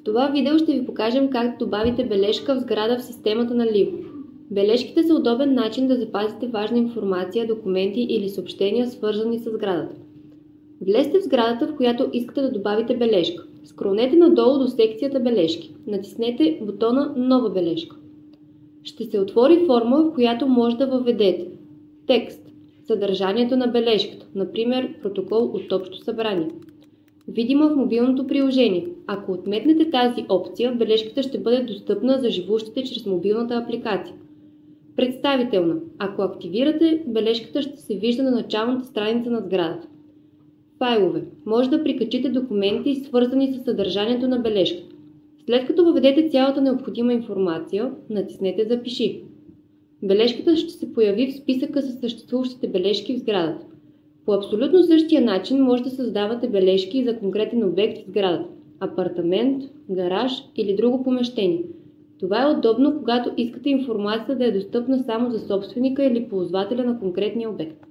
В това видео ще ви покажем как да добавите бележка в сграда в системата на Livo. Бележките са удобен начин да запазите важна информация, документи или съобщения, свързани с сградата. Влезте в сградата, в която искате да добавите бележка. Скролнете надолу до секцията бележки. Натиснете бутона Нова бележка. Ще се отвори форма, в която може да въведете текст, съдържанието на бележката, например протокол от общо събрание. Видима в мобилното приложение. Ако отметнете тази опция, бележката ще бъде достъпна за живущите чрез мобилната апликация. Представителна. Ако активирате, бележката ще се вижда на началната страница на сградата. Файлове. Може да прикачите документи, свързани с съдържанието на бележката. След като въведете цялата необходима информация, натиснете Запиши. Бележката ще се появи в списъка с съществуващите бележки в сградата. По абсолютно същия начин може да създавате бележки за конкретен обект в сградата – апартамент, гараж или друго помещение. Това е удобно, когато искате информацията да е достъпна само за собственика или ползвателя на конкретния обект.